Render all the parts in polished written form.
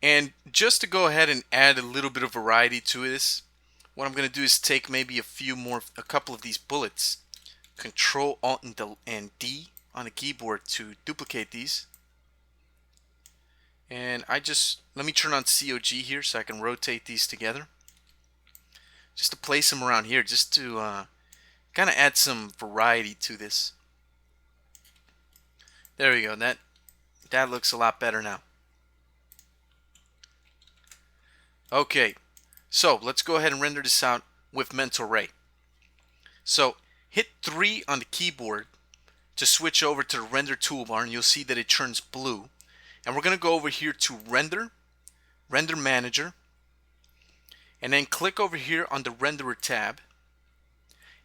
And just to go ahead and add a little bit of variety to this, what I'm going to do is take maybe a couple of these bullets, Control Alt and D on the keyboard to duplicate these. And let me turn on COG here so I can rotate these together. Just to place them around here, just to kind of add some variety to this. There we go. That looks a lot better now. Okay, so let's go ahead and render this out with Mental Ray. So hit 3 on the keyboard to switch over to the render toolbar, and you'll see that it turns blue. And we're going to go over here to Render, Render Manager, and then click over here on the Renderer tab.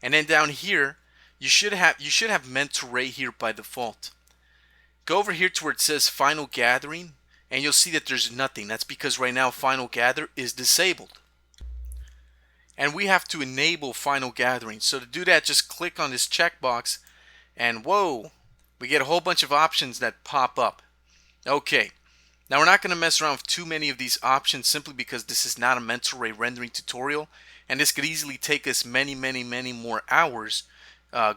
And then down here, you should have Mental Ray here by default. Go over here to where it says Final Gathering, and you'll see that there's nothing. That's because right now Final Gather is disabled. And we have to enable Final Gathering. So to do that, just click on this checkbox, and whoa, we get a whole bunch of options that pop up. Okay, now we're not going to mess around with too many of these options simply because this is not a Mental Ray rendering tutorial, and this could easily take us many more hours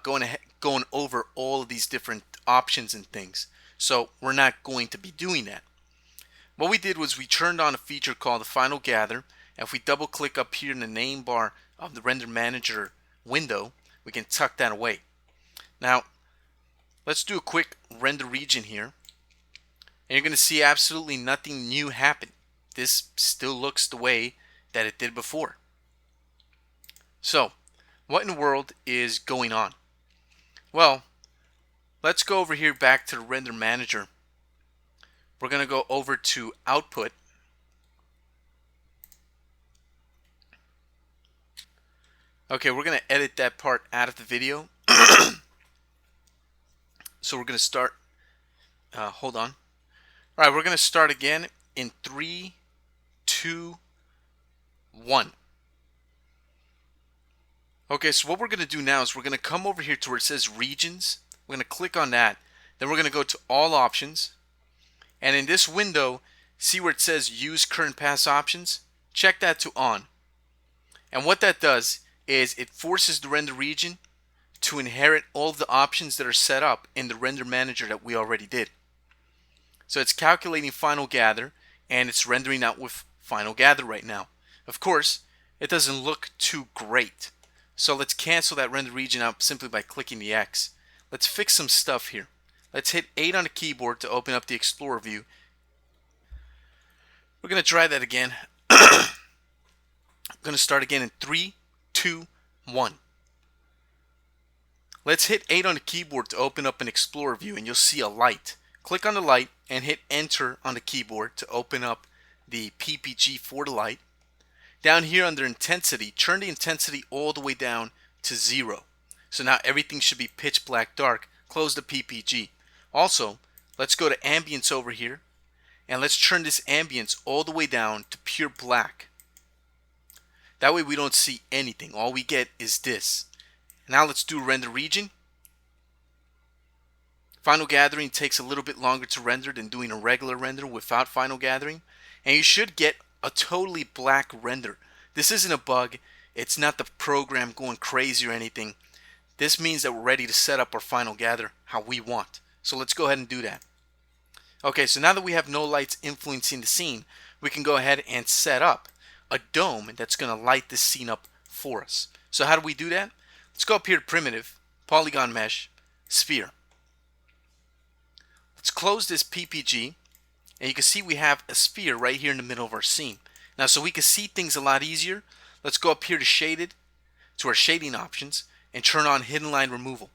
going over all of these different options and things. So we're not going to be doing that. What we did was we turned on a feature called the Final Gather, and if we double click up here in the name bar of the Render Manager window, we can tuck that away. Now let's do a quick render region here. And you're going to see absolutely nothing new happen. This still looks the way that it did before. So, what in the world is going on? Well, let's go over here back to the Render Manager. We're going to go over to Output. Okay, we're going to edit that part out of the video. So we're going to start, hold on. All right, we're going to start again in 3, 2, 1. Okay, so what we're going to do now is we're going to come over here to where it says Regions. We're going to click on that. Then we're going to go to All Options. And in this window, see where it says Use Current Pass Options? Check that to On. And what that does is it forces the render region to inherit all of the options that are set up in the Render Manager that we already did. So it's calculating Final Gather, and it's rendering out with Final Gather right now. Of course, it doesn't look too great. So let's cancel that render region out simply by clicking the X. Let's fix some stuff here. Let's hit 8 on the keyboard to open up the Explorer view. We're going to try that again. I'm going to start again in 3, 2, 1. Let's hit 8 on the keyboard to open up an Explorer view, and you'll see a light. Click on the light and hit Enter on the keyboard to open up the PPG for the light. Down here under Intensity, turn the intensity all the way down to 0. So now everything should be pitch black dark. Close the PPG. Also, let's go to Ambience over here, and let's turn this Ambience all the way down to pure black. That way we don't see anything. All we get is this. Now let's do Render Region. Final Gathering takes a little bit longer to render than doing a regular render without Final Gathering. And you should get a totally black render. This isn't a bug. It's not the program going crazy or anything. This means that we're ready to set up our Final Gather how we want. So let's go ahead and do that. Okay, so now that we have no lights influencing the scene, we can go ahead and set up a dome that's going to light this scene up for us. So how do we do that? Let's go up here to Primitive, Polygon Mesh, Sphere. Let's close this PPG, and you can see we have a sphere right here in the middle of our scene. Now, so we can see things a lot easier, let's go up here to Shaded, to our shading options, and turn on Hidden Line Removal.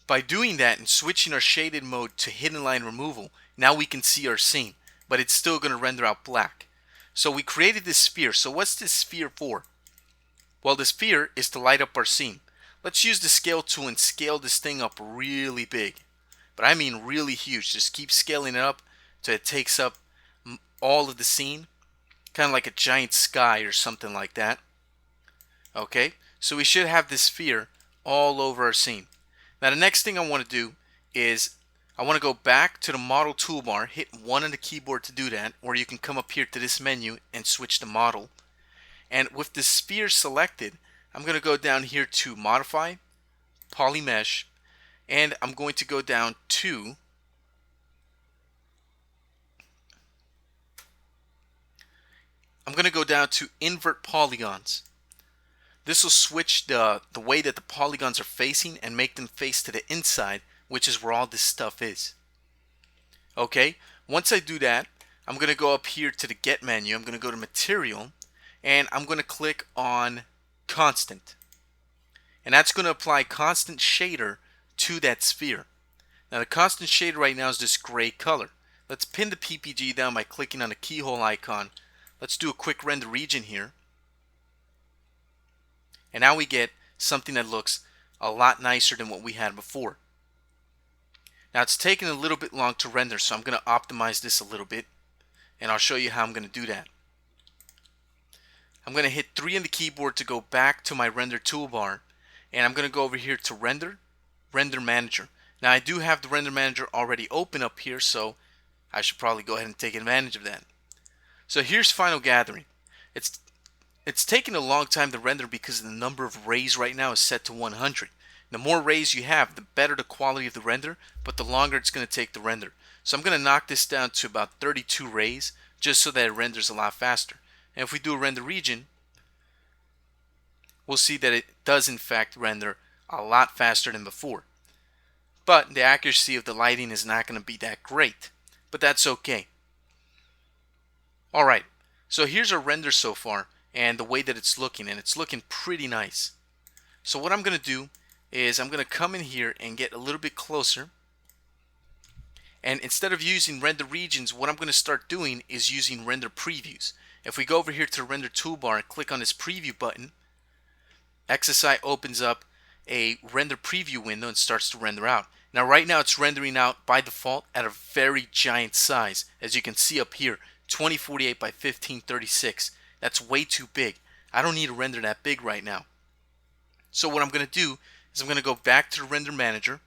By doing that and switching our shaded mode to Hidden Line Removal, now we can see our scene, but it's still going to render out black. So we created this sphere. So what's this sphere for? Well, the sphere is to light up our scene. Let's use the scale tool and scale this thing up really big. But I mean really huge. Just keep scaling it up till it takes up all of the scene. Kind of like a giant sky or something like that. Okay, so we should have this sphere all over our scene. Now the next thing I want to do is I want to go back to the model toolbar, hit 1 on the keyboard to do that, or you can come up here to this menu and switch to model. And with the sphere selected, I'm going to go down here to modify, polymesh, and I'm going to go down to invert polygons. This will switch the way that the polygons are facing and make them face to the inside, which is where all this stuff is. Okay, once I do that, I'm going to go up here to the Get menu. I'm going to go to Material, and I'm going to click on Constant. And that's going to apply Constant Shader to that sphere. Now the Constant Shader right now is this gray color. Let's pin the PPG down by clicking on the keyhole icon. Let's do a quick render region here. And now we get something that looks a lot nicer than what we had before. Now it's taking a little bit long to render, so I'm going to optimize this a little bit, and I'll show you how I'm going to do that. I'm going to hit 3 on the keyboard to go back to my render toolbar, and I'm going to go over here to Render, Render Manager. Now I do have the Render Manager already open up here, so I should probably go ahead and take advantage of that. So here's Final Gathering. It's taking a long time to render because the number of rays right now is set to 100. The more rays you have, the better the quality of the render, but the longer it's going to take to render. So I'm going to knock this down to about 32 rays just so that it renders a lot faster. And if we do a render region, we'll see that it does in fact render a lot faster than before. But the accuracy of the lighting is not going to be that great, but that's okay. Alright, so here's our render so far and the way that it's looking, and it's looking pretty nice. So what I'm going to do is I'm going to come in here and get a little bit closer, and instead of using render regions, what I'm going to start doing is using render previews. If we go over here to the render toolbar and click on this preview button, XSI opens up a render preview window and starts to render out. Now right now it's rendering out by default at a very giant size, as you can see up here, 2048 by 1536. That's way too big. I don't need to render that big right now. So what I'm going to do is I'm going to go back to the Render Manager.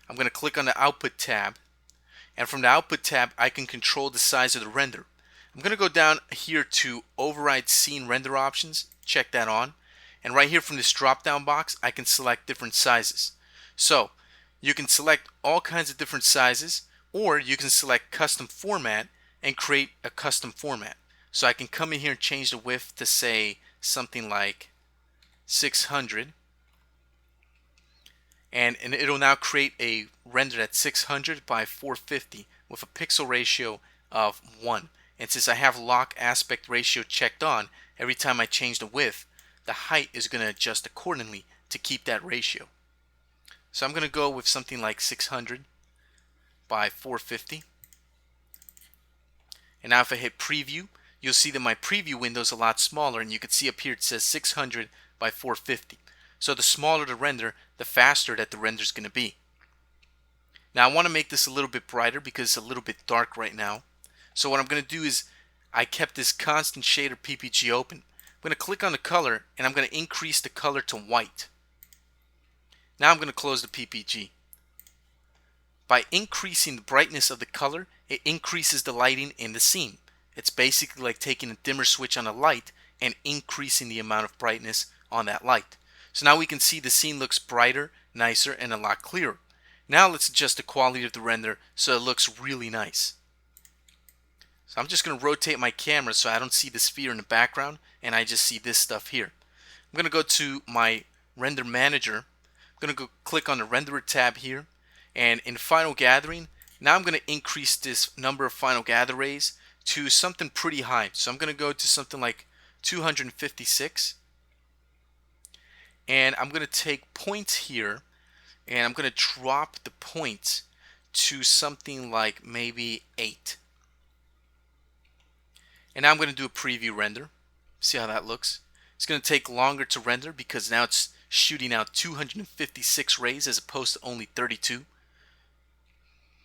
I'm going to click on the Output tab, and from the Output tab I can control the size of the render. I'm going to go down here to Override Scene Render Options, check that on, and right here from this drop down box I can select different sizes. So you can select all kinds of different sizes, or you can select Custom Format and create a custom format. So I can come in here and change the width to say something like 600, and it'll now create a render that's 600 by 450 with a pixel ratio of 1. And since I have lock aspect ratio checked on, every time I change the width, the height is going to adjust accordingly to keep that ratio. So I'm going to go with something like 600 by 450. And now if I hit preview, you'll see that my preview window is a lot smaller, and you can see up here it says 600 by 450. So the smaller the render, the faster that the render is going to be. Now I want to make this a little bit brighter because it's a little bit dark right now. So what I'm going to do is I kept this constant shader PPG open. I'm going to click on the color, and I'm going to increase the color to white. Now I'm going to close the PPG. By increasing the brightness of the color, it increases the lighting in the scene. It's basically like taking a dimmer switch on a light and increasing the amount of brightness on that light. So now we can see the scene looks brighter, nicer, and a lot clearer. Now let's adjust the quality of the render so it looks really nice. So I'm just going to rotate my camera so I don't see the sphere in the background and I just see this stuff here. I'm going to go to my Render Manager. I'm going to go click on the Renderer tab here, and in Final Gathering, now I'm going to increase this number of Final Gather rays to something pretty high. So I'm going to go to something like 256, and I'm going to take points here and I'm going to drop the points to something like maybe 8. And now I'm going to do a preview render. See how that looks. It's going to take longer to render because now it's shooting out 256 rays as opposed to only 32.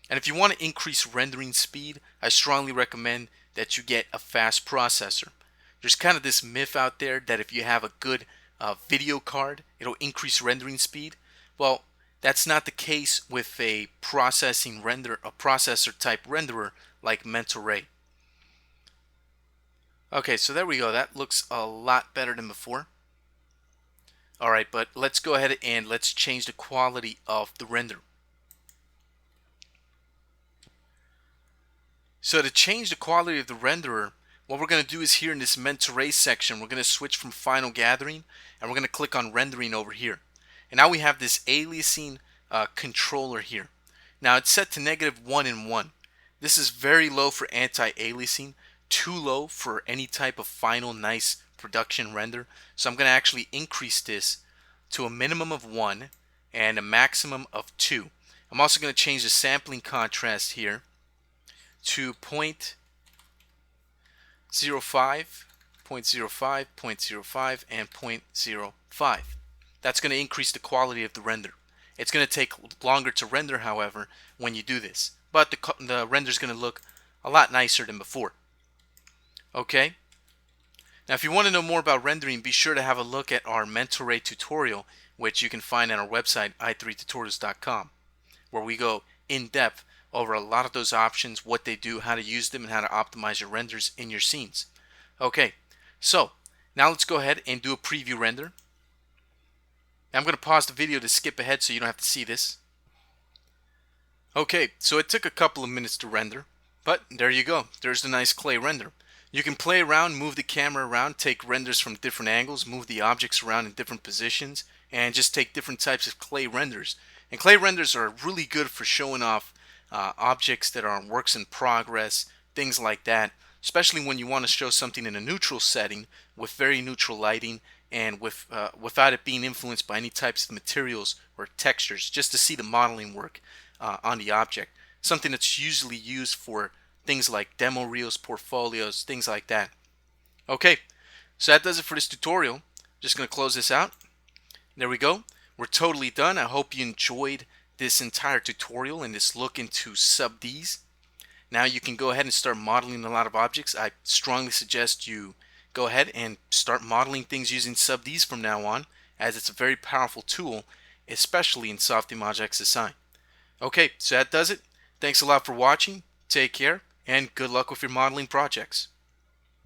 And if you want to increase rendering speed, I strongly recommend that you get a fast processor. There's kind of this myth out there that if you have a good video card, it'll increase rendering speed. Well, That's not the case with a processor type renderer like Mental Ray. Okay, so there we go. That looks a lot better than before. Alright, but let's go ahead and let's change the quality of the render. So to change the quality of the renderer, what we're going to do is here in this Mental Ray section, we're going to switch from Final Gathering and we're going to click on Rendering over here. And now we have this aliasing controller here. Now it's set to -1 and 1. This is very low for anti-aliasing, too low for any type of final nice production render. So I'm going to actually increase this to a minimum of 1 and a maximum of 2. I'm also going to change the sampling contrast here to 0.05, 0.05, 0.05, and 0.05. That's going to increase the quality of the render. It's going to take longer to render, however, when you do this. But the render is going to look a lot nicer than before. Okay? Now, if you want to know more about rendering, be sure to have a look at our Mental Ray tutorial, which you can find on our website, i3tutorials.com, where we go in depth over a lot of those options, what they do, how to use them, and how to optimize your renders in your scenes. Okay, so now let's go ahead and do a preview render. I'm going to pause the video to skip ahead so you don't have to see this. Okay, so it took a couple of minutes to render, but there you go. There's the nice clay render. You can play around, move the camera around, take renders from different angles, move the objects around in different positions, and just take different types of clay renders. And clay renders are really good for showing off objects that are works in progress, things like that, especially when you want to show something in a neutral setting with very neutral lighting and without it being influenced by any types of materials or textures, just to see the modeling work on the object. Something that's usually used for things like demo reels, portfolios, things like that. Okay, so that does it for this tutorial. Just going to close this out. There we go. We're totally done. I hope you enjoyed this entire tutorial and this look into sub-Ds. Now you can go ahead and start modeling a lot of objects. I strongly suggest you go ahead and start modeling things using sub-Ds from now on, as it's a very powerful tool, especially in Softimage XSI. Okay, so that does it. Thanks a lot for watching. Take care, and good luck with your modeling projects.